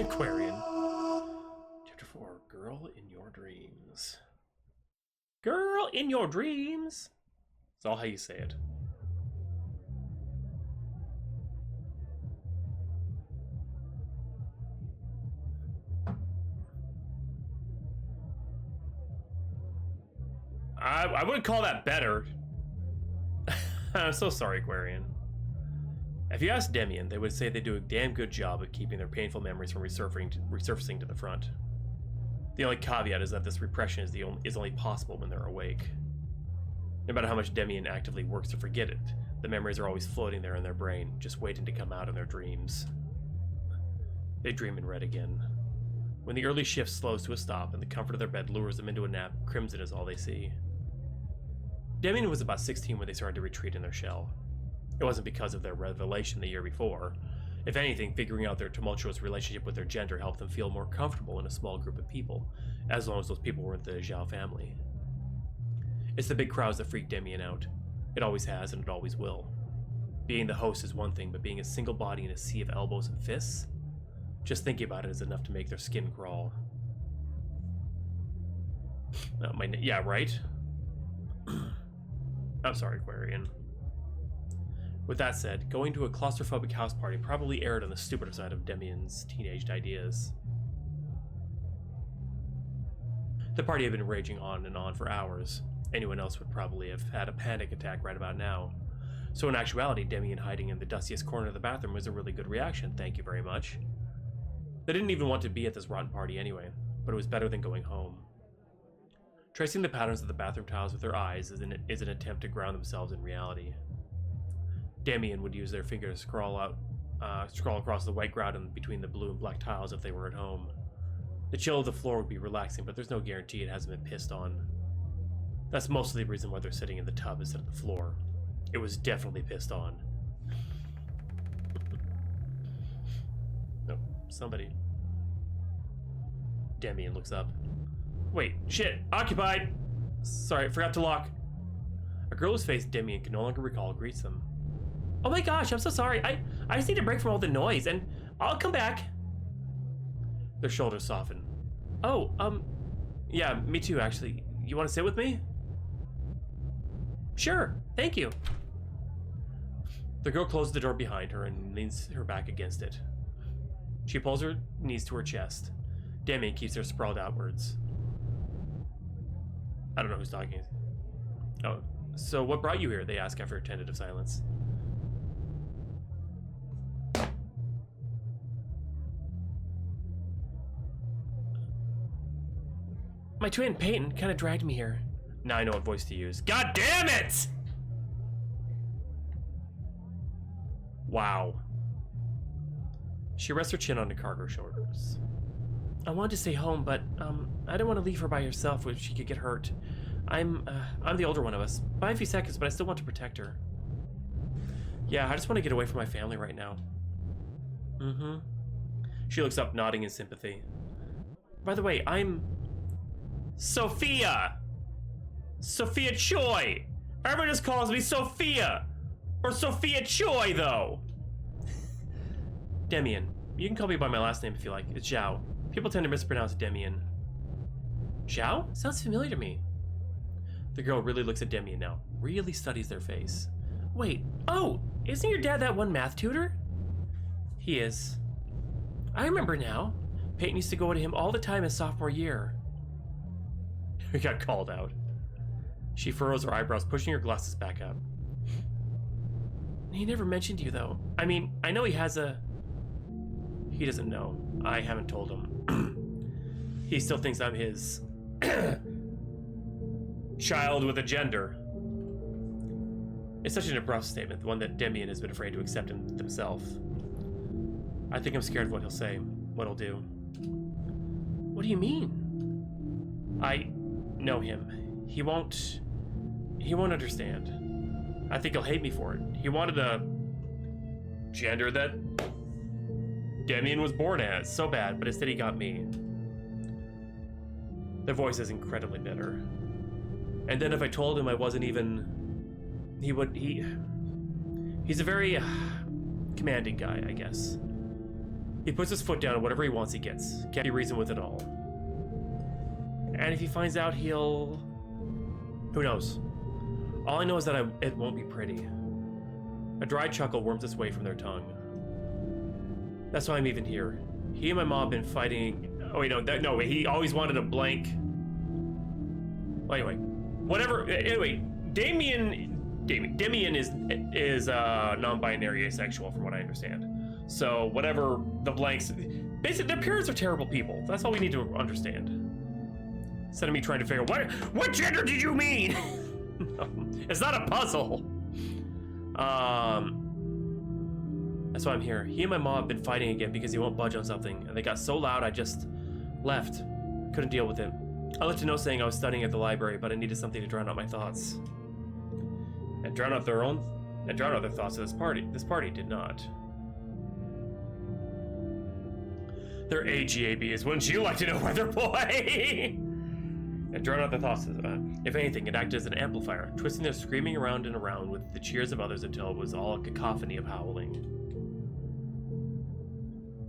Aquarian. Chapter 4, Girl in Your Dreams. Girl in your dreams. It's all how you say it. I wouldn't call that better. I'm so sorry, Aquarian. If you ask Demian, they would say they do a damn good job of keeping their painful memories from resurfacing to the front. The only caveat is that this repression is only possible when they're awake. No matter how much Demian actively works to forget it, the memories are always floating there in their brain, just waiting to come out in their dreams. They dream in red again. When the early shift slows to a stop and the comfort of their bed lures them into a nap, crimson is all they see. Demian was about 16 when they started to retreat in their shell. It wasn't because of their revelation the year before. If anything, figuring out their tumultuous relationship with their gender helped them feel more comfortable in a small group of people, as long as those people weren't the Zhao family. It's the big crowds that freak Demian out. It always has, and it always will. Being the host is one thing, but being a single body in a sea of elbows and fists? Just thinking about it is enough to make their skin crawl. Yeah, right? I'm sorry, Aquarian. With that said, going to a claustrophobic house party probably erred on the stupider side of Demian's teenaged ideas. The party had been raging on and on for hours. Anyone else would probably have had a panic attack right about now. So in actuality, Demian hiding in the dustiest corner of the bathroom was a really good reaction, thank you very much. They didn't even want to be at this rotten party anyway, but it was better than going home. Tracing the patterns of the bathroom tiles with their eyes is an attempt to ground themselves in reality. Demian would use their finger to scroll across the white grout in between the blue and black tiles if they were at home. The chill of the floor would be relaxing, but there's no guarantee it hasn't been pissed on. That's mostly the reason why they're sitting in the tub instead of the floor. It was definitely pissed on. No, somebody. Demian looks up. Wait, shit, occupied! Sorry, forgot to lock. A girl whose face Demian can no longer recall greets them. Oh my gosh, I'm so sorry. I just need a break from all the noise, and I'll come back. Their shoulders soften. Oh, yeah, me too, actually. You want to sit with me? Sure, thank you. The girl closes the door behind her and leans her back against it. She pulls her knees to her chest. Demian keeps her sprawled outwards. I don't know who's talking. Oh, so what brought you here? They ask after a tentative silence. My twin, Peyton, kind of dragged me here. Now I know what voice to use. God damn it! Wow. She rests her chin on the cargo shoulders. I wanted to stay home, but I didn't want to leave her by herself where she could get hurt. I'm the older one of us. By a few seconds, but I still want to protect her. Yeah, I just want to get away from my family right now. Mm-hmm. She looks up, nodding in sympathy. By the way, I'm... Sophia! Sophia Choi! Everyone just calls me Sophia! Or Sophia Choi, though! Demian. You can call me by my last name if you like. It's Zhao. People tend to mispronounce Demian. Zhao? Sounds familiar to me. The girl really looks at Demian now. Really studies their face. Wait, oh! Isn't your dad that one math tutor? He is. I remember now. Peyton used to go to him all the time his sophomore year. We got called out. She furrows her eyebrows, pushing her glasses back up. He never mentioned you, though. I mean, I know he has a... He doesn't know. I haven't told him. He still thinks I'm his... child with a gender. It's such an abrupt statement, the one that Demian has been afraid to accept himself. I think I'm scared of what he'll say, what he'll do. What do you mean? I know him. He won't understand. I think he'll hate me for it. He wanted a gender that Demian was born as, so bad, but instead he got me. Their voice is incredibly bitter. And then if I told him I wasn't even... He's a very commanding guy, I guess. He puts his foot down and whatever he wants he gets. Can't be reasoned with it all. And if he finds out, he'll... Who knows? All I know is that it won't be pretty. A dry chuckle worms its way from their tongue. That's why I'm even here. He and my mom have been fighting... Oh wait, no, he always wanted a blank... Anyway, whatever. Anyway, Demian is non-binary asexual, from what I understand. So whatever the blanks, basically their parents are terrible people. That's all we need to understand. Instead of me trying to figure what gender did you mean? No, it's not a puzzle. That's why I'm here. He and my mom have been fighting again because he won't budge on something, and they got so loud I just left. Couldn't deal with it. I left a note saying I was studying at the library, but I needed something to drown out my thoughts. And drown out their thoughts at this party. This party did not. They're AGABs. Wouldn't you like to know, weather boy? And drown out their thoughts. If anything, it acted as an amplifier, twisting their screaming around and around with the cheers of others until it was all a cacophony of howling.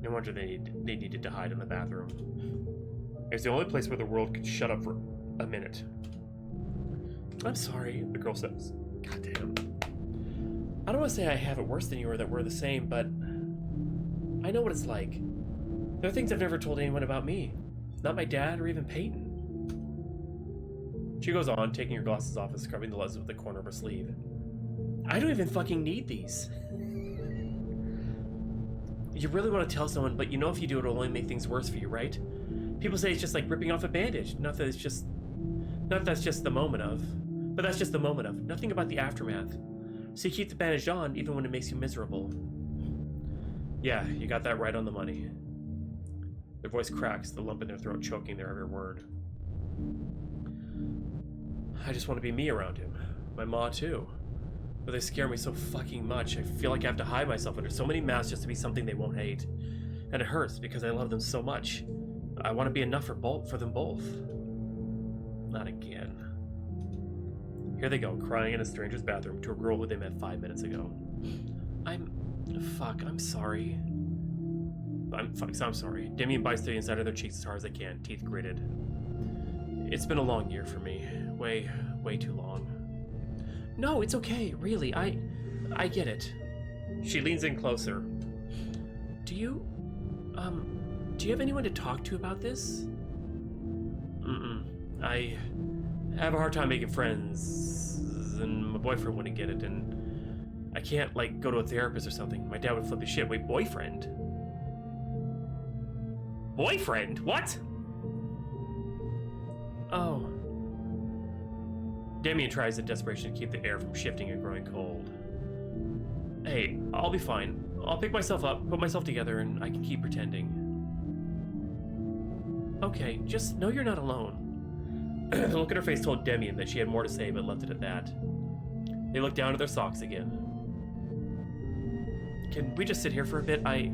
No wonder they needed to hide in the bathroom. It was the only place where the world could shut up for a minute. I'm sorry, the girl says. Goddamn. I don't want to say I have it worse than you or that we're the same, but I know what it's like. There are things I've never told anyone about me. Not my dad or even Peyton. She goes on, taking her glasses off and scrubbing the lenses with the corner of her sleeve. I don't even fucking need these. You really want to tell someone, but you know if you do it'll only make things worse for you, right? People say it's just like ripping off a bandage. Not that that's just the moment of. But that's just the moment of. Nothing about the aftermath. So you keep the bandage on even when it makes you miserable. Yeah, you got that right on the money. Their voice cracks, the lump in their throat choking their every word. I just want to be me around him. My ma too. But they scare me so fucking much. I feel like I have to hide myself under so many masks just to be something they won't hate. And it hurts because I love them so much. I want to be enough for them both. Not again. Here they go, crying in a stranger's bathroom to a girl who they met 5 minutes ago. I'm sorry. I'm sorry. Demian bites the inside of their cheeks as hard as they can, teeth gritted. It's been a long year for me. Way too long. No, it's okay, really. I get it. She leans in closer. Do you have anyone to talk to about this? I have a hard time making friends, and my boyfriend wouldn't get it, and I can't, like, go to a therapist or something. My dad would flip his shit. Wait, boyfriend? Boyfriend? What? Oh. Demian tries in desperation to keep the air from shifting and growing cold. Hey, I'll be fine. I'll pick myself up, put myself together, and I can keep pretending. Okay, just know you're not alone. The look in her face told Demian that she had more to say, but left it at that. They looked down at their socks again. Can we just sit here for a bit? I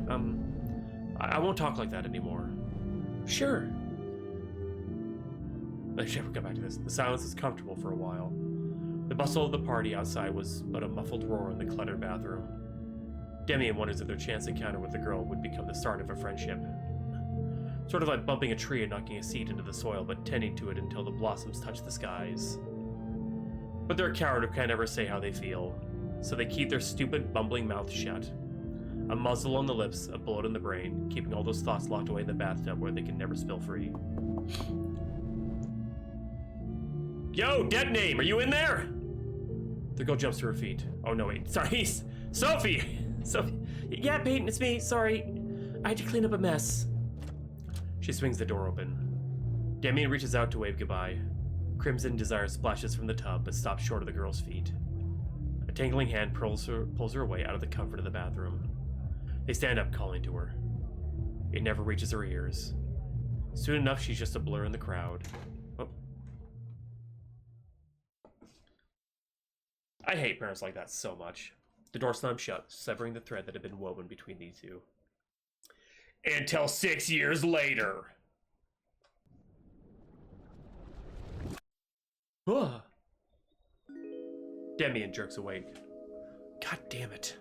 won't talk like that anymore. Sure. I should never come back to this. The silence was comfortable for a while. The bustle of the party outside was but a muffled roar in the cluttered bathroom. Demian wonders if their chance encounter with the girl would become the start of a friendship. Sort of like bumping a tree and knocking a seed into the soil, but tending to it until the blossoms touch the skies. But they're a coward who can't ever say how they feel, so they keep their stupid, bumbling mouths shut. A muzzle on the lips, a bullet in the brain, keeping all those thoughts locked away in the bathtub where they can never spill free. Yo, dead name, are you in there? The girl jumps to her feet. Oh no, wait, sorry, Sophie! Sophie. Yeah, Peyton, it's me, sorry. I had to clean up a mess. She swings the door open. Demian reaches out to wave goodbye. Crimson desire splashes from the tub, but stops short of the girl's feet. A tangling hand pulls her away out of the comfort of the bathroom. They stand up, calling to her. It never reaches her ears. Soon enough, she's just a blur in the crowd. Oh. I hate parents like that so much. The door slammed shut, severing the thread that had been woven between these two. Until 6 years later. Ugh. Demian jerks awake. God damn it.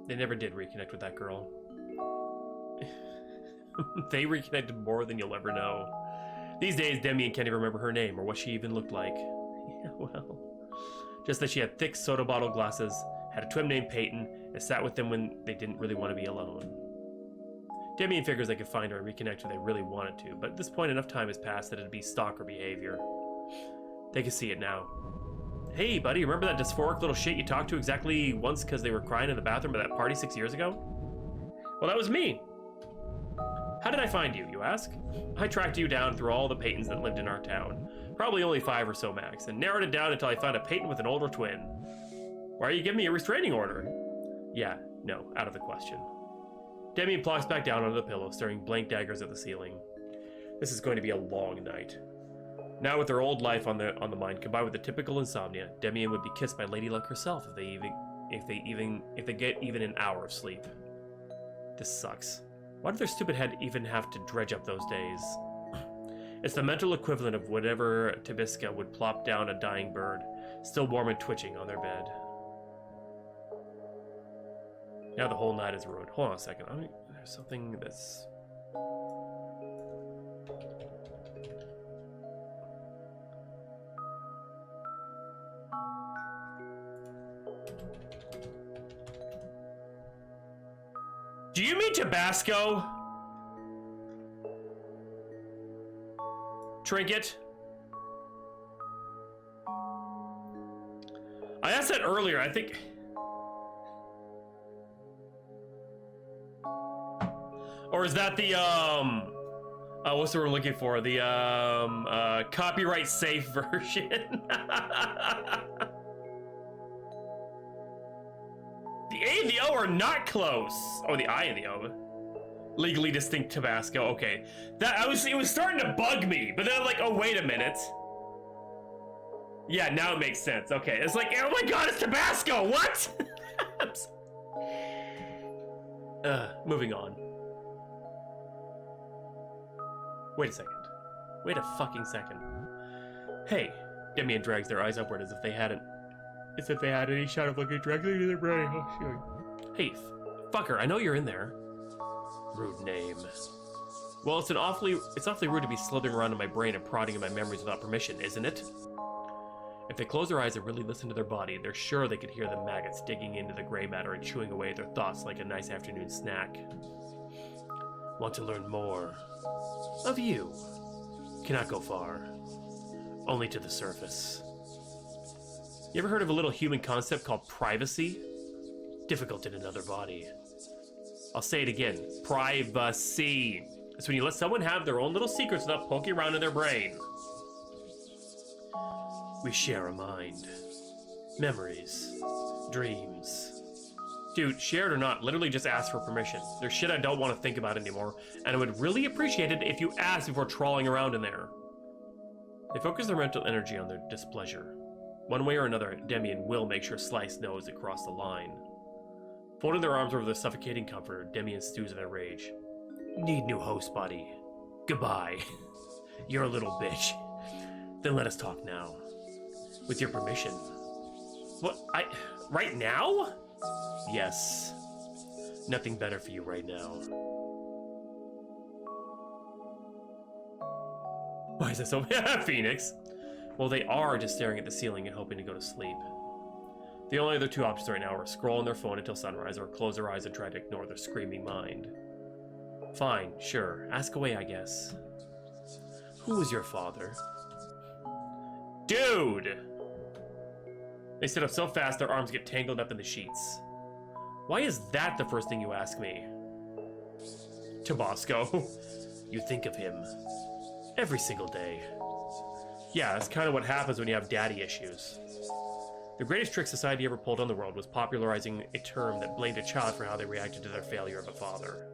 They never did reconnect with that girl. They reconnected more than you'll ever know. These days, Demian can't even remember her name or what she even looked like. Yeah, well. Just that she had thick soda bottle glasses, had a twin named Peyton, and sat with them when they didn't really want to be alone. Demian figures they could find her and reconnect if they really wanted to, but at this point enough time has passed that it'd be stalker behavior. They can see it now. Hey, buddy, remember that dysphoric little shit you talked to exactly once because they were crying in the bathroom at that party 6 years ago? Well, that was me. How did I find you, you ask? I tracked you down through all the Peytons that lived in our town. Probably only 5 or so max, and narrowed it down until I found a Peyton with an older twin. Why are you giving me a restraining order? Yeah, no, out of the question. Demian plops back down onto the pillow, staring blank daggers at the ceiling. This is going to be a long night. Now with their old life on the mind, combined with the typical insomnia, Demian would be kissed by Lady Luck herself if they get even an hour of sleep. This sucks. Why did their stupid head even have to dredge up those days? It's the mental equivalent of whatever Tabisca would plop down a dying bird, still warm and twitching on their bed. Now the whole night is ruined. Hold on a second. There's something that's... Do you mean Tabasco? Trinket? I asked that earlier, I think... Or is that the, what's the word we're looking for? The, copyright safe version? The A and the O are not close. Oh, the I and the O. Legally distinct Tabasco. Okay, it was starting to bug me, but then I'm like, oh wait a minute. Yeah, now it makes sense. Okay, it's like, oh my god, it's Tabasco. What? Moving on. Wait a second. Wait a fucking second. Hey, Demian drags their eyes upward as if they had any shot of looking directly into their brain. Oh, shit. Hey, fucker, I know you're in there. Rude name. Well, it's awfully rude to be slithering around in my brain and prodding in my memories without permission, isn't it? If they close their eyes and really listen to their body, they're sure they could hear the maggots digging into the gray matter and chewing away at their thoughts like a nice afternoon snack. Want to learn more? Of you. Cannot go far. Only to the surface. You ever heard of a little human concept called privacy? Difficult in another body. I'll say it again. Privacy. It's when you let someone have their own little secrets without poking around in their brain. We share a mind. Memories. Dreams. Dude, shared or not, literally just ask for permission. There's shit I don't want to think about anymore, and I would really appreciate it if you asked before trawling around in there. They focus their mental energy on their displeasure. One way or another, Demian will make sure Slice knows it crossed the line. Folding their arms over their suffocating comforter, Demian stews in their rage. Need new host, buddy. Goodbye. You're a little bitch. Then let us talk now. With your permission. What? Right now? Yes. Nothing better for you right now. Why is that so... Phoenix? Well, they are just staring at the ceiling and hoping to go to sleep. The only other two options right now are scroll on their phone until sunrise or close their eyes and try to ignore their screaming mind. Fine, sure. Ask away, I guess. Who was your father? Dude! They sit up so fast their arms get tangled up in the sheets. Why is that the first thing you ask me? Tabasco. You think of him. Every single day. Yeah, that's kind of what happens when you have daddy issues. The greatest trick society ever pulled on the world was popularizing a term that blamed a child for how they reacted to their failure of a father.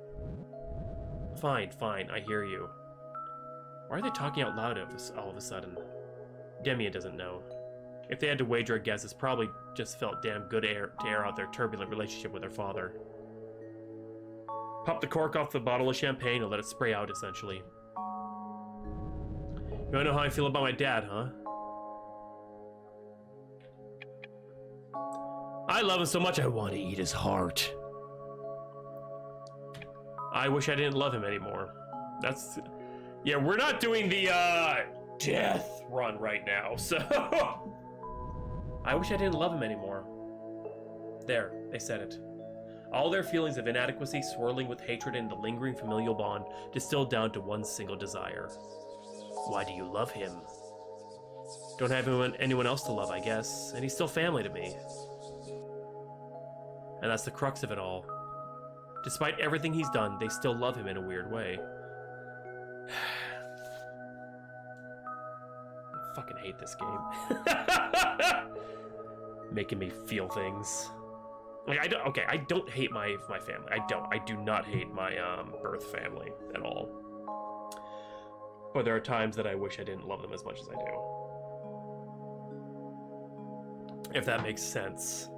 Fine, I hear you. Why are they talking out loud all of a sudden? Demian doesn't know. If they had to wager a guess, it's probably just felt damn good to air out their turbulent relationship with their father. Pop the cork off the bottle of champagne and let it spray out, essentially. You wanna know how I feel about my dad, huh? I love him so much I want to eat his heart. I wish I didn't love him anymore. That's... Yeah, we're not doing the, death run right now, so... I wish I didn't love him anymore. There, they said it. All their feelings of inadequacy swirling with hatred and the lingering familial bond distilled down to one single desire. Why do you love him? Don't have anyone else to love, I guess, and he's still family to me. And that's the crux of it all. Despite everything he's done, they still love him in a weird way. I fucking hate this game. Making me feel things. Like, I don't hate my family. I do not hate my birth family at all. But there are times that I wish I didn't love them as much as I do. If that makes sense.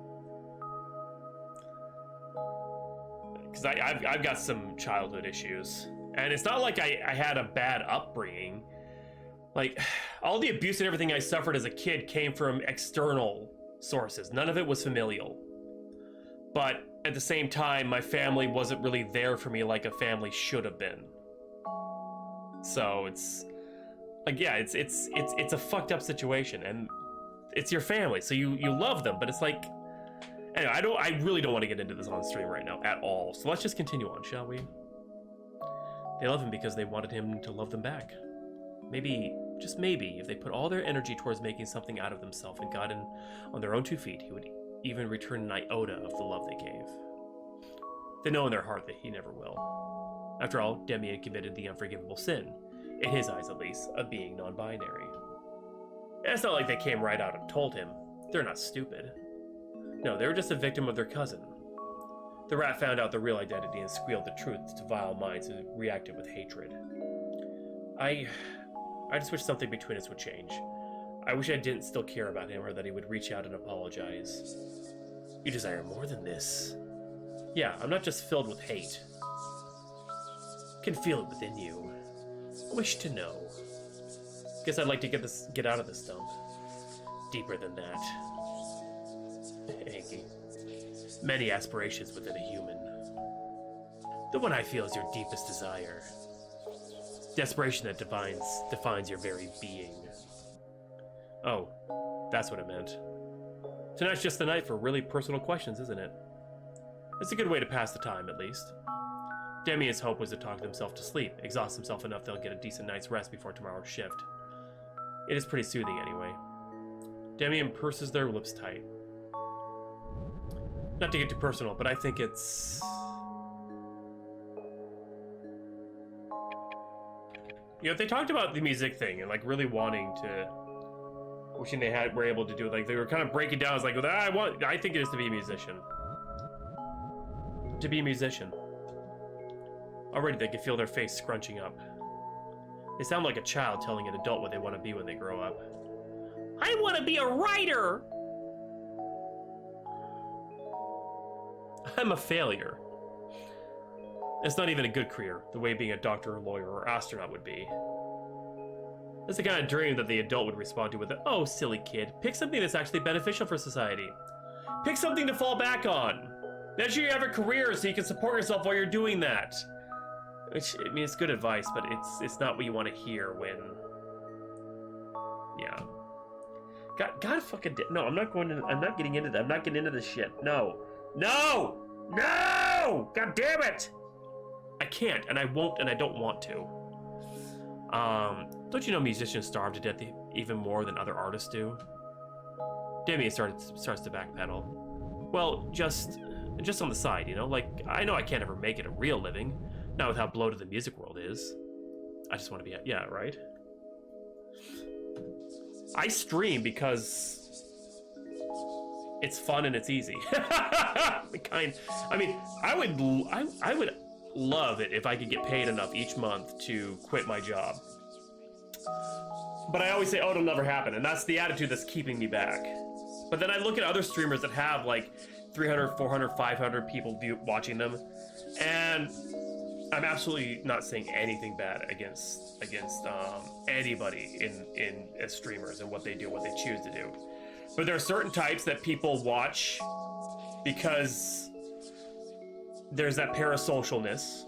Because I've got some childhood issues. And it's not like I had a bad upbringing. Like, all the abuse and everything I suffered as a kid came from external sources. None of it was familial. But at the same time, my family wasn't really there for me like a family should have been. So it's like, yeah, it's a fucked up situation, and it's your family, so you love them, but it's like, anyway, I really don't want to get into this on stream right now at all. So let's just continue on, shall we? They love him because they wanted him to love them back. Maybe, just maybe, if they put all their energy towards making something out of themselves and got in on their own 2 feet, he would even return an iota of the love they gave. They know in their heart that he never will. After all, Demian committed the unforgivable sin, in his eyes at least, of being non-binary. And it's not like they came right out and told him. They're not stupid. No, they were just a victim of their cousin. The rat found out the real identity and squealed the truth to vile minds who reacted with hatred. I just wish something between us would change. I wish I didn't still care about him, or that he would reach out and apologize. You desire more than this. Yeah, I'm not just filled with hate. Can feel it within you. Wish to know. Guess I'd like to get out of this dump. Deeper than that. Hanky. Many aspirations within a human. The one I feel is your deepest desire. Desperation that defines your very being. Oh, that's what it meant. Tonight's just the night for really personal questions, isn't it? It's a good way to pass the time, at least. Demian's hope was to talk himself to sleep, exhaust himself enough they'll get a decent night's rest before tomorrow's shift. It is pretty soothing anyway. Demian purses their lips tight. Not to get too personal, but I think it's... You know, they talked about the music thing and like really wanting to... Wishing they were able to do it. Like, they were kind of breaking down. It's like, well, I think it is to be a musician. To be a musician. Already they can feel their face scrunching up. They sound like a child telling an adult what they want to be when they grow up. I want to be a writer! I'm a failure. It's not even a good career, the way being a doctor, lawyer, or astronaut would be. That's the kind of dream that the adult would respond to with a, oh, silly kid, pick something that's actually beneficial for society. Pick something to fall back on. Make sure you have a career so you can support yourself while you're doing that. Which, I mean, it's good advice, but it's not what you want to hear when... Yeah. God fucking... No, I'm not getting into that. I'm not getting into this shit. No. No! No! God damn it! I can't, and I won't, and I don't want to. Don't you know musicians starve to death even more than other artists do? Demian starts to backpedal. Well, just on the side, you know? Like, I know I can't ever make it a real living. Not with how bloated the music world is. I just want to be... Yeah, right? I stream because... it's fun and it's easy. I mean, I would love it if I could get paid enough each month to quit my job. But I always say, oh, it'll never happen. And that's the attitude that's keeping me back. But then I look at other streamers that have like 300, 400, 500 people watching them. And I'm absolutely not saying anything bad against anybody in as streamers and what they do, what they choose to do. But there are certain types that people watch because there's that parasocialness.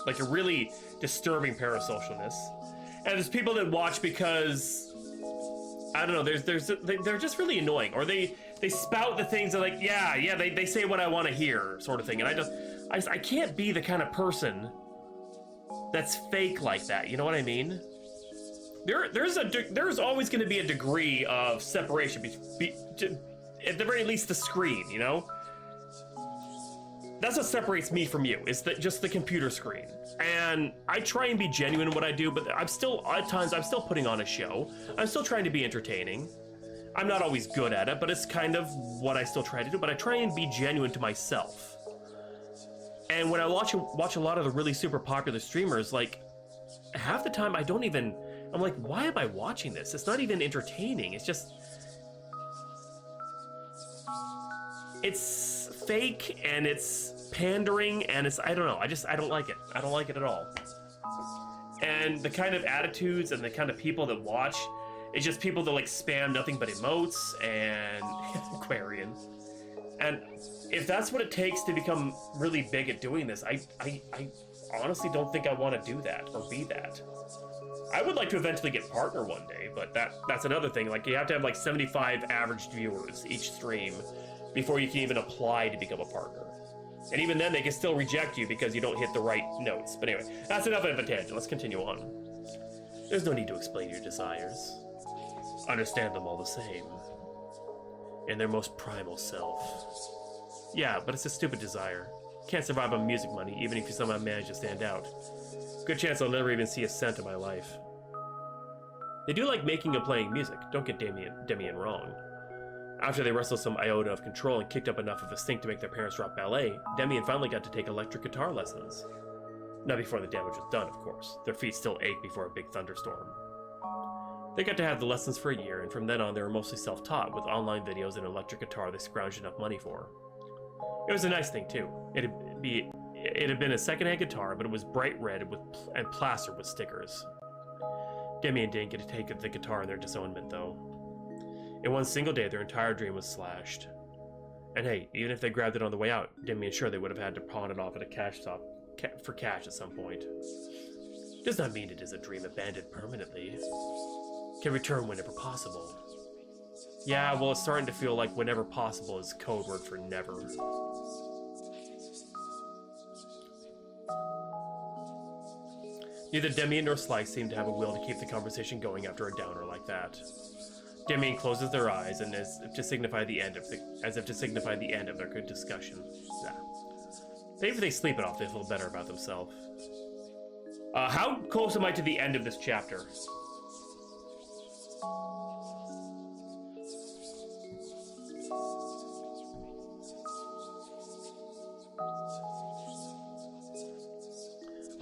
like a really disturbing parasocialness. And there's people that watch because, I don't know, they're just really annoying, or they spout the things that like, yeah, they say what I want to hear, sort of thing. And I can't be the kind of person that's fake like that. You know what I mean? There's always going to be a degree of separation at the very least the screen, you know? That's what separates me from you, is that just the computer screen. And I try and be genuine in what I do, but at times I'm still putting on a show. I'm still trying to be entertaining. I'm not always good at it, but it's kind of what I still try to do, but I try and be genuine to myself. And when I watch a lot of the really super popular streamers, like, half the time I'm like, why am I watching this? It's not even entertaining. It's just, it's fake and it's pandering and it's, I don't know. I don't like it. I don't like it at all. And the kind of attitudes and the kind of people that watch, it's just people that like spam nothing but emotes and Aquarian. And if that's what it takes to become really big at doing this, I honestly don't think I want to do that or be that. I would like to eventually get partner one day, but that's another thing. Like, you have to have like 75 average viewers each stream before you can even apply to become a partner. And even then, they can still reject you because you don't hit the right notes. But anyway, that's enough of a tangent. Let's continue on. There's no need to explain your desires. Understand them all the same. In their most primal self. Yeah, but it's a stupid desire. Can't survive on music money, even if you somehow manage to stand out. Good chance I'll never even see a cent in my life. They do like making and playing music, don't get Demian wrong. After they wrestled some iota of control and kicked up enough of a stink to make their parents drop ballet, Demian finally got to take electric guitar lessons. Not before the damage was done, of course. Their feet still ached before a big thunderstorm. They got to have the lessons for a year, and from then on they were mostly self-taught, with online videos and an electric guitar they scrounged enough money for. It was a nice thing, too. It had been a secondhand guitar, but it was bright red and plastered with stickers. Demian didn't get to take the guitar in their disownment, though. In one single day, their entire dream was slashed. And hey, even if they grabbed it on the way out, Demian's sure they would have had to pawn it off at a cash shop for cash at some point. Does not mean it is a dream abandoned permanently. Can return whenever possible. Yeah, well, it's starting to feel like whenever possible is code word for never. Neither Demian nor Slice seemed to have a will to keep the conversation going after a downer like that. Demian closes their eyes and as if to signify the end of their good discussion. Nah. Maybe if they sleep it off, they feel better about themselves. How close am I to the end of this chapter?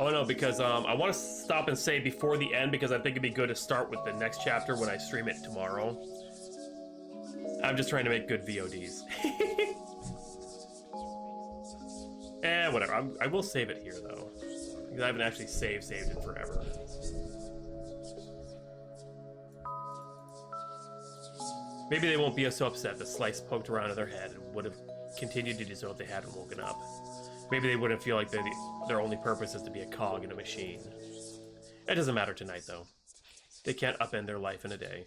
Oh no, because I want to stop and say before the end, because I think it'd be good to start with the next chapter when I stream it tomorrow. I'm just trying to make good VODs. Whatever. I will save it here though, because I haven't actually saved it forever. Maybe they won't be so upset that Slice poked around in their head and would have continued to do so if they hadn't woken up. Maybe they wouldn't feel like their only purpose is to be a cog in a machine. It doesn't matter tonight, though. They can't upend their life in a day.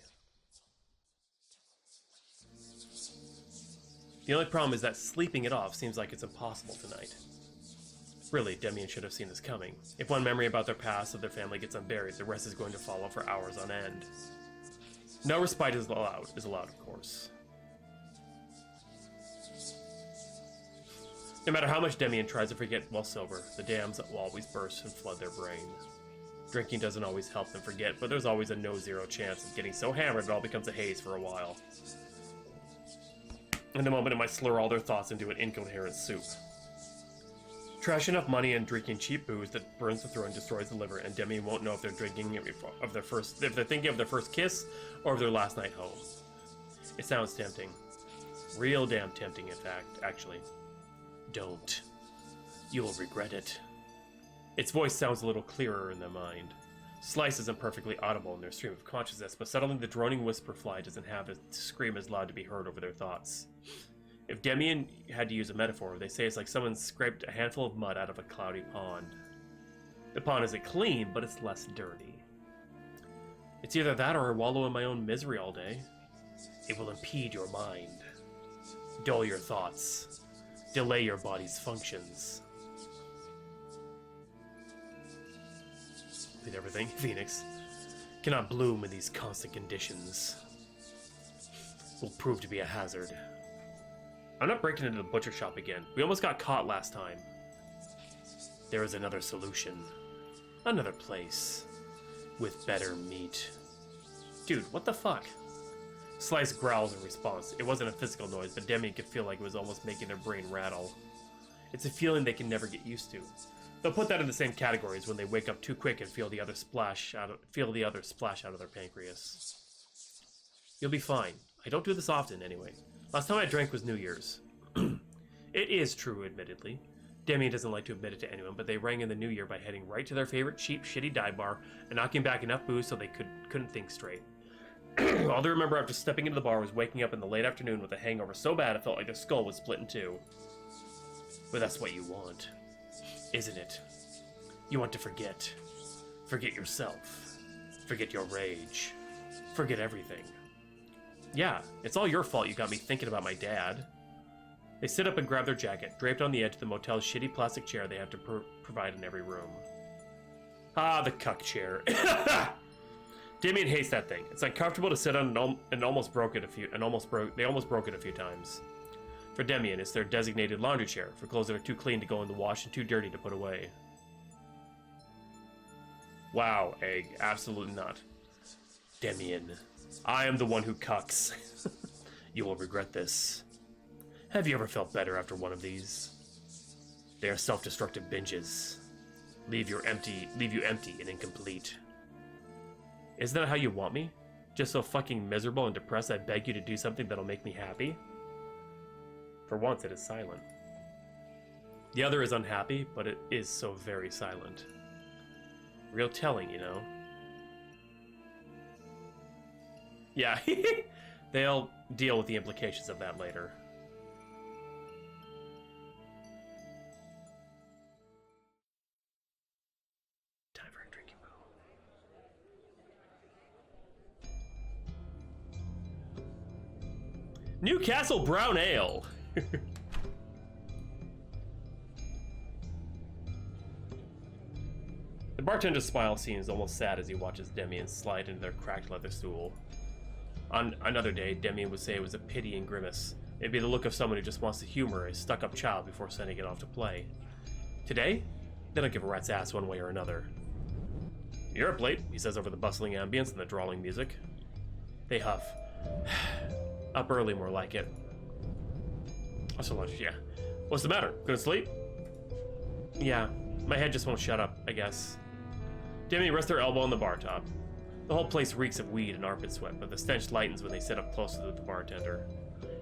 The only problem is that sleeping it off seems like it's impossible tonight. Really, Demian should have seen this coming. If one memory about their past of their family gets unburied, the rest is going to follow for hours on end. No respite is allowed, of course. No matter how much Demian tries to forget while sober, the dams will always burst and flood their brain. Drinking doesn't always help them forget, but there's always a no-zero chance of getting so hammered it all becomes a haze for a while. In a moment, it might slur all their thoughts into an incoherent soup. Trash enough money and drinking cheap booze that burns the throat and destroys the liver, and Demian won't know if they're thinking of their first kiss or of their last night home. It sounds tempting. Real damn tempting, in fact, actually. Don't. You will regret it. Its voice sounds a little clearer in their mind. Slice isn't perfectly audible in their stream of consciousness, but suddenly the droning whisper fly doesn't have a scream as loud to be heard over their thoughts. If Demian had to use a metaphor, they say it's like someone scraped a handful of mud out of a cloudy pond. The pond isn't clean, but it's less dirty. It's either that or I wallow in my own misery all day. It will impede your mind, dull your thoughts, delay your body's functions. With everything, Phoenix cannot bloom in these constant conditions. Will prove to be a hazard. I'm not breaking into the butcher shop again. We almost got caught last time. There is another solution. Another place. With better meat. Dude, what the fuck? Slice growls in response. It wasn't a physical noise, but Demian could feel like it was almost making their brain rattle. It's a feeling they can never get used to. They'll put that in the same category as when they wake up too quick and feel the other splash out of their pancreas. You'll be fine. I don't do this often, anyway. Last time I drank was New Year's. It is true, admittedly. Demian doesn't like to admit it to anyone, but they rang in the new year by heading right to their favorite cheap, shitty dive bar and knocking back enough booze so they couldn't think straight. All they remember after stepping into the bar was waking up in the late afternoon with a hangover so bad it felt like their skull was split in two. But that's what you want, isn't it? You want to forget. Forget yourself. Forget your rage. Forget everything. Yeah, it's all your fault you got me thinking about my dad. They sit up and grab their jacket, draped on the edge of the motel's shitty plastic chair they have to provide in every room. Ah, the cuck chair. Demian hates that thing. It's uncomfortable to sit on and almost broke it a few times. For Demian, it's their designated laundry chair for clothes that are too clean to go in the wash and too dirty to put away. Wow, Egg, absolutely not. Demian, I am the one who cucks. You will regret this. Have you ever felt better after one of these? They are self-destructive binges. Leave you empty and incomplete. Isn't that how you want me? Just so fucking miserable and depressed I beg you to do something that'll make me happy? For once, it is silent. The other is unhappy, but it is so very silent. Real telling, you know? Yeah, they'll deal with the implications of that later. Time for a drinking bow. Newcastle Brown Ale. The bartender's smile seems almost sad as he watches Demian slide into their cracked leather stool. On another day, Demian would say it was a pitying grimace. It'd be the look of someone who just wants to humor a stuck-up child before sending it off to play. Today, they don't give a rat's ass one way or another. You're up late, he says over the bustling ambience and the drawling music. They huff. Up early, more like it. Also lunch, yeah. What's the matter? Couldn't sleep? Yeah, my head just won't shut up, I guess. Demian rests their elbow on the bar top. The whole place reeks of weed and armpit sweat, but the stench lightens when they sit up close to the bartender.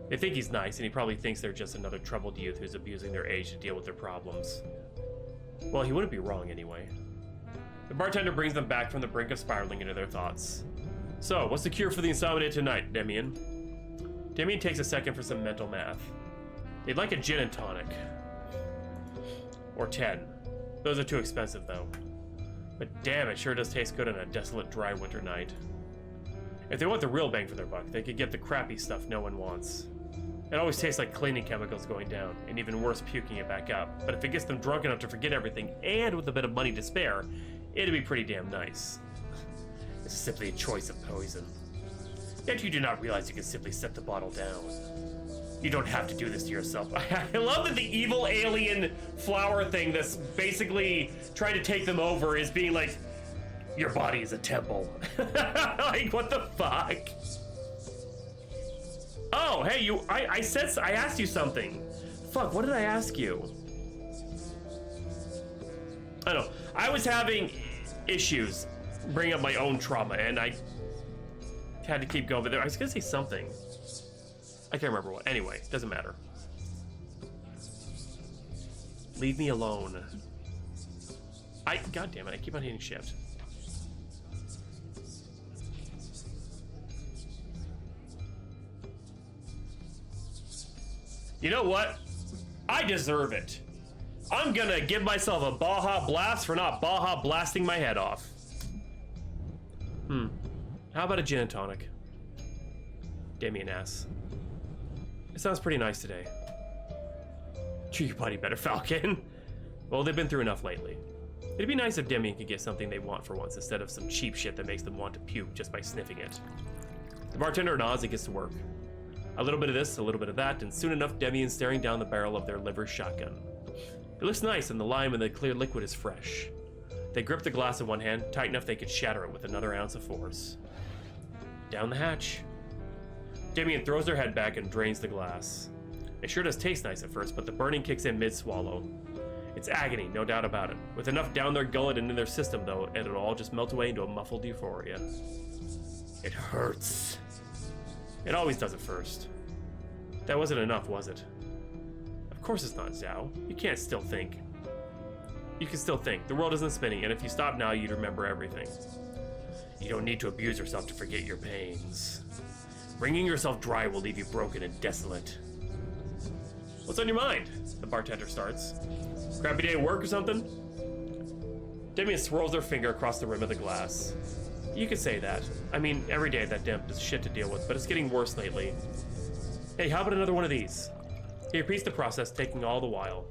They think he's nice, and he probably thinks they're just another troubled youth who's abusing their age to deal with their problems. Well, he wouldn't be wrong anyway. The bartender brings them back from the brink of spiraling into their thoughts. So, what's the cure for the insomnia tonight, Demian? Demian takes a second for some mental math. They'd like a gin and tonic. Or 10. Those are too expensive, though. But damn, it sure does taste good on a desolate, dry winter night. If they want the real bang for their buck, they could get the crappy stuff no one wants. It always tastes like cleaning chemicals going down, and even worse, puking it back up. But if it gets them drunk enough to forget everything, and with a bit of money to spare, it'd be pretty damn nice. It's simply a choice of poison. Yet you do not realize you can simply set the bottle down. You don't have to do this to yourself. I love that the evil alien flower thing that's basically trying to take them over is being like, your body is a temple. Like, what the fuck? Oh, hey, I asked you something. Fuck, what did I ask you? I don't know. I was having issues bringing up my own trauma, and I had to keep going, but I was gonna say something. I can't remember what. Anyway, doesn't matter. Leave me alone. God damn it, I keep on hitting shift. You know what? I deserve it. I'm gonna give myself a Baja Blast for not Baja blasting my head off. How about a gin and tonic? Damien asks. It sounds pretty nice today. Treat your buddy better, Falcon. Well, they've been through enough lately. It'd be nice if Damien could get something they want for once instead of some cheap shit that makes them want to puke just by sniffing it. The bartender nods and gets to work. A little bit of this, a little bit of that, and soon enough Demian's staring down the barrel of their liver shotgun. It looks nice, and the lime in the clear liquid is fresh. They grip the glass in one hand, tight enough they could shatter it with another ounce of force. Down the hatch. Demian throws their head back and drains the glass. It sure does taste nice at first, but the burning kicks in mid-swallow. It's agony, no doubt about it. With enough down their gullet and in their system, though, it'll all just melt away into a muffled euphoria. It hurts. It always does at first. That wasn't enough, was it? Of course it's not, Zhao. You can't still think. You can still think. The world isn't spinning, and if you stop now, you'd remember everything. You don't need to abuse yourself to forget your pains. Wringing yourself dry will leave you broken and desolate. What's on your mind? The bartender starts. Crappy day at work or something? Demian swirls their finger across the rim of the glass. You could say that. I mean, every day that dimp is shit to deal with, but it's getting worse lately. Hey, how about another one of these? He repeats the process, talking all the while.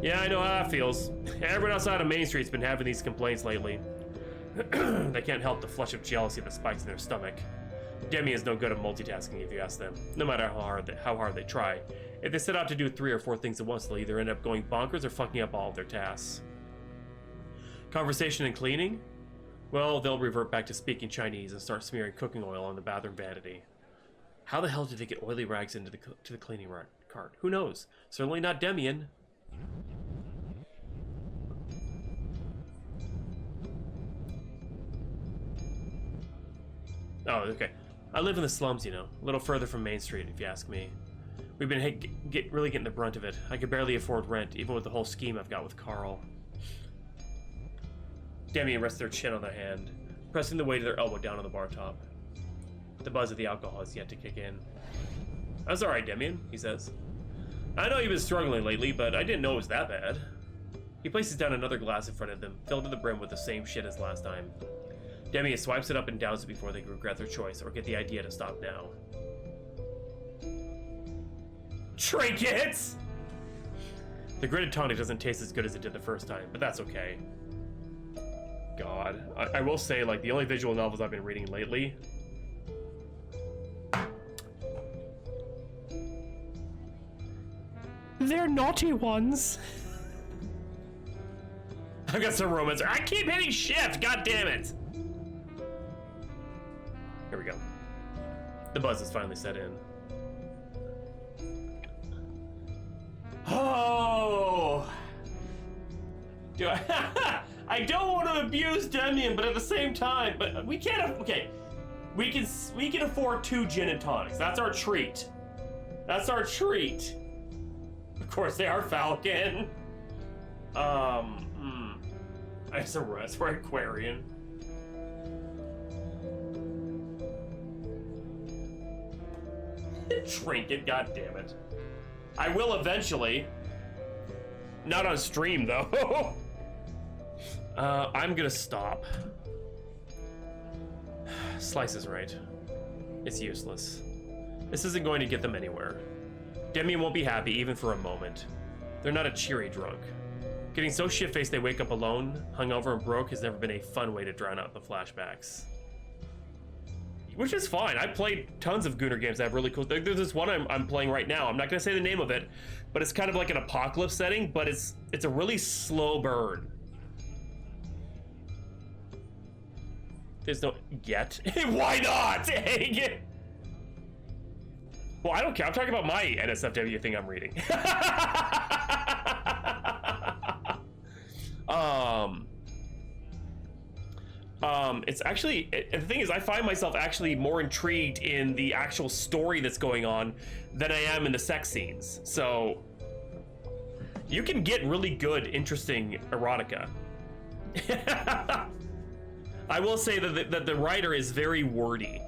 Yeah, I know how that feels. Everyone outside of Main Street's been having these complaints lately. They can't help the flush of jealousy that spikes in their stomach. Demi is no good at multitasking if you ask them, no matter how hard they try. If they set out to do 3 or 4 things at once, they'll either end up going bonkers or fucking up all of their tasks. Conversation and cleaning? Well, they'll revert back to speaking Chinese and start smearing cooking oil on the bathroom vanity. How the hell did they get oily rags into the cleaning cart? Who knows? Certainly not Demian. Oh, okay. I live in the slums, you know, a little further from Main Street, if you ask me. We've been really getting the brunt of it. I could barely afford rent, even with the whole scheme I've got with Carl. Demian rests their chin on their hand, pressing the weight of their elbow down on the bar top. The buzz of the alcohol has yet to kick in. That's alright, Demian, he says. I know you've been struggling lately, but I didn't know it was that bad. He places down another glass in front of them, filled to the brim with the same shit as last time. Demian swipes it up and downs it before they regret their choice or get the idea to stop now. Trinkets! The gritted tonic doesn't taste as good as it did the first time, but that's okay. God, I will say, like, the only visual novels I've been reading lately... They're naughty ones. I've got some romance. I keep hitting shift, god damn it! Here we go. The buzz has finally set in. Oh! Do I... I don't want to abuse Demian, but at the same time, but we can't... Okay. We can afford 2 gin and tonics. That's our treat. That's our treat. Of course they are Falcon. That's a rest for Aquarian. Trinket, god damn it. I will eventually. Not on stream though. I'm gonna stop. Slice is right. It's useless. This isn't going to get them anywhere. Demian won't be happy even for a moment. They're not a cheery drunk. Getting so shit-faced they wake up alone, hungover and broke has never been a fun way to drown out the flashbacks. Which is fine. I played tons of Gooner games that have really cool... There's this one I'm playing right now. I'm not going to say the name of it, but it's kind of like an apocalypse setting, but it's a really slow burn. There's no... Yet? Why not? Well, I don't care. I'm talking about my NSFW thing I'm reading. It's actually, the thing is, I find myself actually more intrigued in the actual story that's going on than I am in the sex scenes. So, you can get really good, interesting erotica. I will say that the writer is very wordy.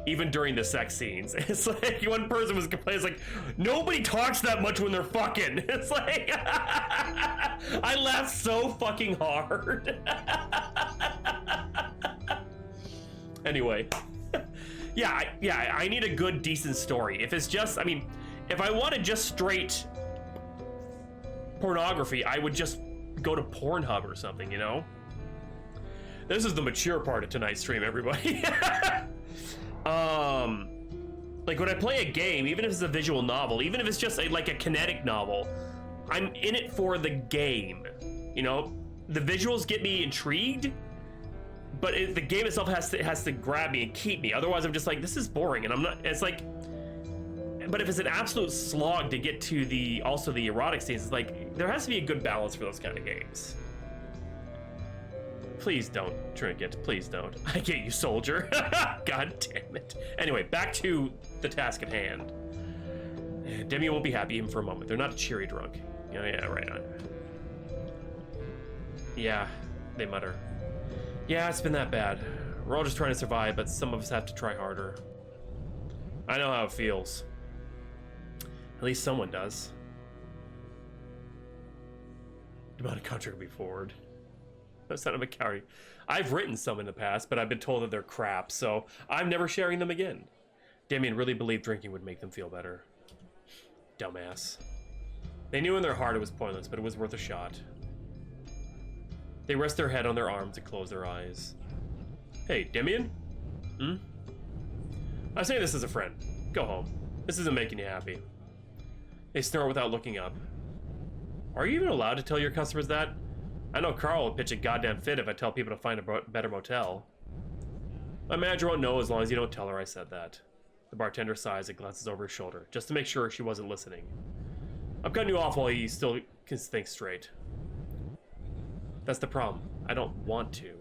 even during the sex scenes. It's like one person was complaining, it's like, nobody talks that much when they're fucking. It's like, I laughed so fucking hard. Anyway, I need a good, decent story. If it's just, I mean, if I wanted just straight pornography, I would just go to Pornhub or something, you know? This is the mature part of tonight's stream, everybody. Like when I play a game, even if it's a visual novel, even if it's just like a kinetic novel, I'm in it for the game. You know, the visuals get me intrigued, but the game itself has to grab me and keep me. Otherwise, I'm just like, this is boring, and I'm not. It's like, but if it's an absolute slog to get to the erotic scenes, it's like there has to be a good balance for those kind of games. Please don't, Trinket. Please don't. I get you, soldier. God damn it. Anyway, back to the task at hand. Demi won't be happy even for a moment. They're not a cheery drunk. Yeah, right on. Yeah, they mutter. Yeah, it's been that bad. We're all just trying to survive, but some of us have to try harder. I know how it feels. At least someone does. Demand a contract be forward. No son of a coward. I've written some in the past, but I've been told that they're crap, so I'm never sharing them again. Damien really believed drinking would make them feel better. Dumbass. They knew in their heart it was pointless, but it was worth a shot. They rest their head on their arms and close their eyes. Hey, Damien? I say this as a friend. Go home. This isn't making you happy. They snore without looking up. Are you even allowed to tell your customers that? I know Carl will pitch a goddamn fit if I tell people to find a better motel. My manager won't know as long as you don't tell her I said that. The bartender sighs and glances over his shoulder, just to make sure she wasn't listening. I'm cutting you off while you still can think straight. That's the problem. I don't want to.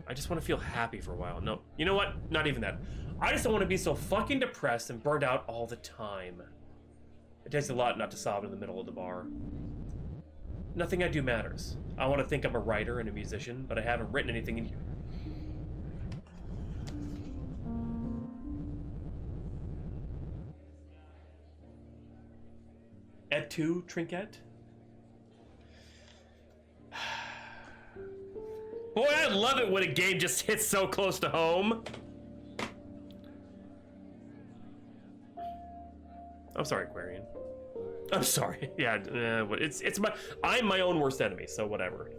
I just want to feel happy for a while. No, you know what? Not even that. I just don't want to be so fucking depressed and burned out all the time. It takes a lot not to sob in the middle of the bar. Nothing I do matters. I want to think I'm a writer and a musician, but I haven't written anything in here. Et tu, Trinket? Boy, I love it when a game just hits so close to home. I'm sorry, Aquarian. I'm sorry. Yeah, I'm my own worst enemy, so whatever.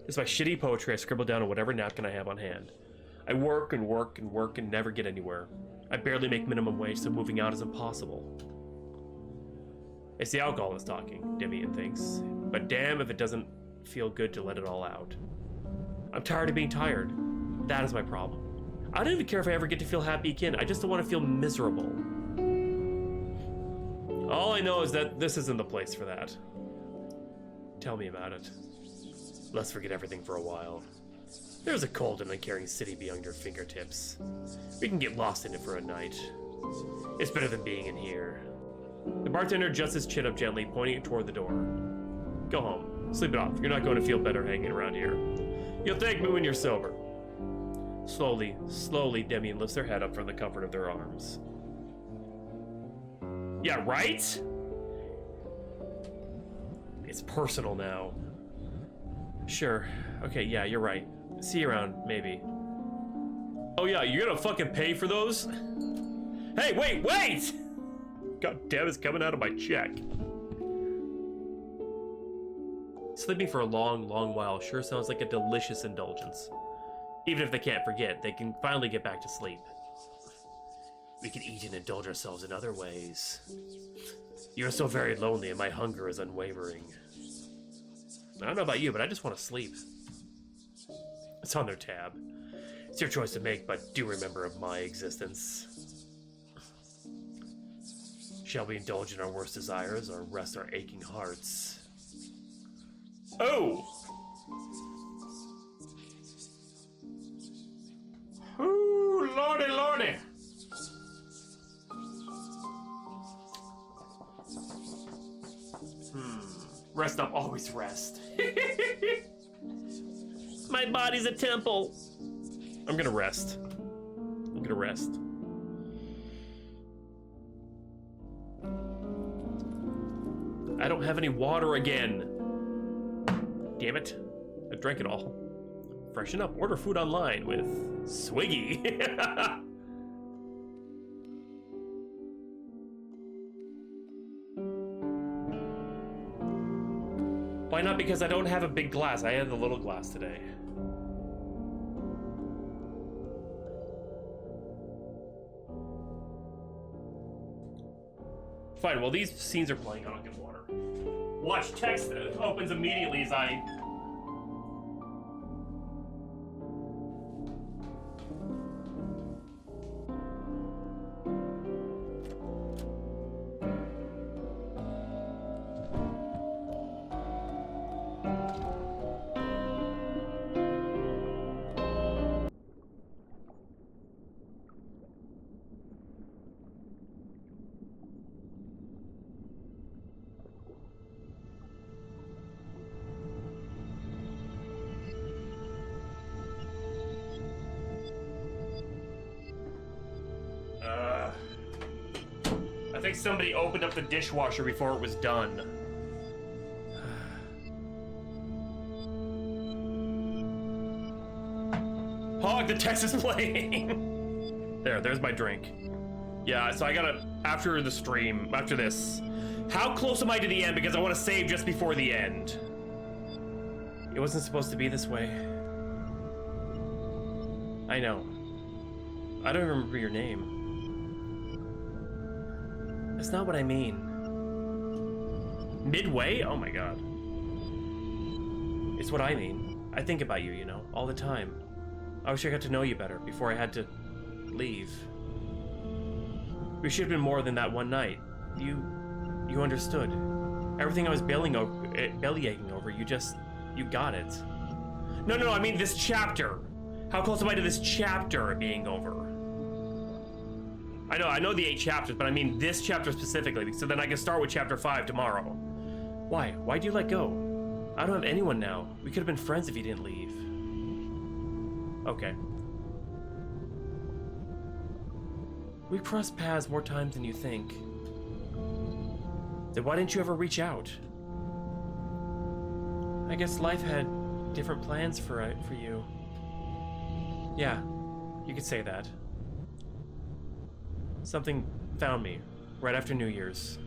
It's my shitty poetry I scribble down on whatever napkin I have on hand. I work and work and work and never get anywhere. I barely make minimum wage, so moving out is impossible. It's the alcohol that's talking, Demian thinks. But damn if it doesn't feel good to let it all out. I'm tired of being tired. That is my problem. I don't even care if I ever get to feel happy again. I just don't want to feel miserable. All I know is that this isn't the place for that. Tell me about it. Let's forget everything for a while. There's a cold and uncaring city beyond your fingertips. We can get lost in it for a night. It's better than being in here. The bartender adjusts his chin up gently, pointing it toward the door. Go home. Sleep it off. You're not going to feel better hanging around here. You'll thank me when you're sober. Slowly, Demian lifts their head up from the comfort of their arms. Yeah, right? It's personal now. Sure. Okay, yeah, you're right. See you around, maybe. Oh yeah, you're gonna fucking pay for those? Hey, wait! God damn, it's coming out of my check. Sleeping for a long, long while sure sounds like a delicious indulgence. Even if they can't forget, they can finally get back to sleep. We can eat and indulge ourselves in other ways. You're so very lonely and my hunger is unwavering. I don't know about you, but I just want to sleep. It's on their tab. It's your choice to make, but do remember of my existence. Shall we indulge in our worst desires or rest our aching hearts? Oh! Ooh, lordy! Rest up, always rest. My body's a temple. I'm gonna rest. I don't have any water again. Damn it. I drank it all. Freshen up. Order food online with Swiggy. Why not? Because I don't have a big glass. I had the little glass today. Fine, well these scenes are playing, I'll get water. Watch, text opens immediately as I... I think somebody opened up the dishwasher before it was done. Hog, the text is playing. There's my drink. Yeah, so I gotta, after the stream, after this, how close am I to the end? Because I want to save just before the end. It wasn't supposed to be this way. I know. I don't remember your name. That's not what I mean. Midway? Oh my god. It's what I mean. I think about you, you know, all the time. I wish I got to know you better before I had to leave. We should have been more than that one night. You understood. Everything I was bellyaching over, you got it. No, I mean this chapter. How close am I to this chapter being over? I know the 8 chapters, but I mean this chapter specifically, so then I can start with chapter 5 tomorrow. Why? Why'd you let go? I don't have anyone now. We could have been friends if you didn't leave. Okay. We've crossed paths more times than you think. Then why didn't you ever reach out? I guess life had different plans for you. Yeah, you could say that. Something found me right after New Year's.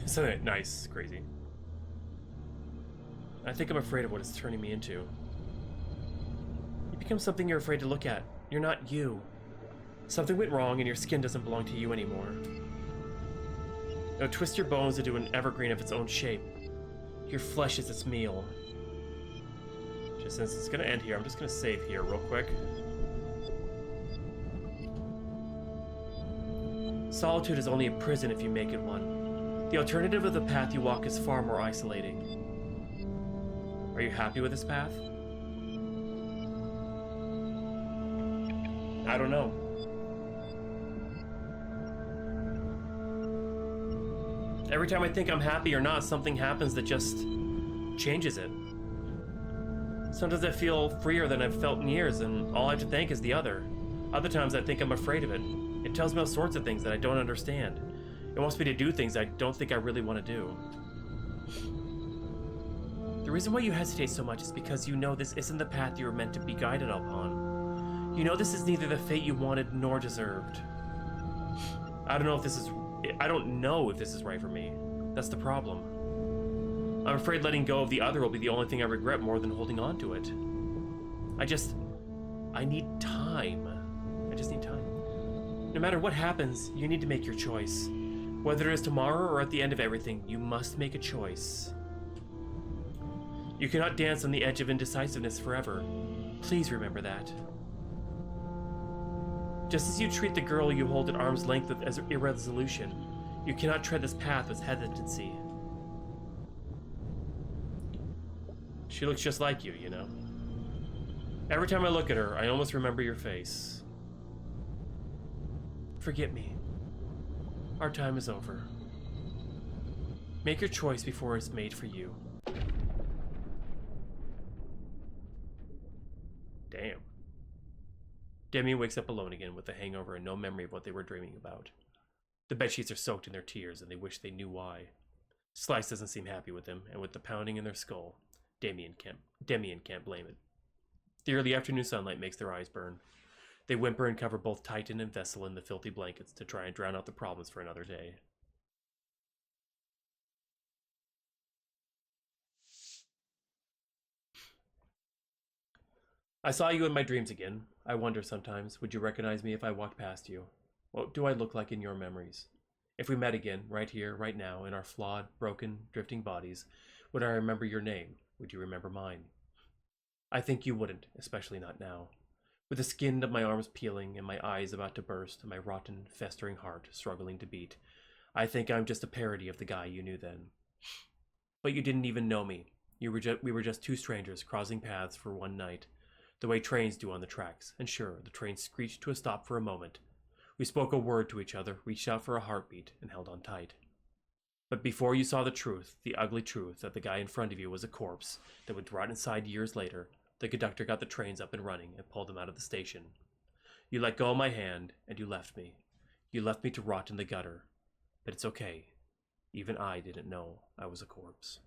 Something nice, crazy. I think I'm afraid of what it's turning me into. You become something you're afraid to look at. You're not you. Something went wrong and your skin doesn't belong to you anymore. It'll twist your bones into an evergreen of its own shape. Your flesh is its meal. Just since it's gonna end here, I'm just gonna save here real quick. Solitude is only a prison if you make it one. The alternative of the path you walk is far more isolating. Are you happy with this path? I don't know. Every time I think I'm happy or not, something happens that just changes it. Sometimes I feel freer than I've felt in years, and all I have to thank is the other. Other times I think I'm afraid of it. It tells me all sorts of things that I don't understand. It wants me to do things I don't think I really want to do. The reason why you hesitate so much is because you know this isn't the path you were meant to be guided upon. You know this is neither the fate you wanted nor deserved. I don't know if this is right for me. That's the problem. I'm afraid letting go of the other will be the only thing I regret more than holding on to it. I need time. I just need time. No matter what happens, you need to make your choice. Whether it is tomorrow or at the end of everything, you must make a choice. You cannot dance on the edge of indecisiveness forever. Please remember that. Just as you treat the girl you hold at arm's length with as irresolution, you cannot tread this path with hesitancy. She looks just like you, you know? Every time I look at her, I almost remember your face. Forget me. Our time is over. Make your choice before it's made for you. Damn. Demi wakes up alone again with a hangover and no memory of what they were dreaming about. The bedsheets are soaked in their tears, and they wish they knew why. Slice doesn't seem happy with them, and with the pounding in their skull, Demian can't blame it. The early afternoon sunlight makes their eyes burn. They whimper and cover both Titan and Vessel in the filthy blankets to try and drown out the problems for another day. I saw you in my dreams again. I wonder sometimes, would you recognize me if I walked past you? What do I look like in your memories? If we met again, right here, right now, in our flawed, broken, drifting bodies, would I remember your name? Would you remember mine? I think you wouldn't, especially not now. With the skin of my arms peeling and my eyes about to burst and my rotten, festering heart struggling to beat, I think I'm just a parody of the guy you knew then. But you didn't even know me. We were just two strangers crossing paths for one night, the way trains do on the tracks, and sure, the train screeched to a stop for a moment. We spoke a word to each other, reached out for a heartbeat, and held on tight. But before you saw the truth, the ugly truth that the guy in front of you was a corpse that would rot inside years later, the conductor got the trains up and running and pulled them out of the station. You let go of my hand, and you left me. You left me to rot in the gutter. But it's okay. Even I didn't know I was a corpse.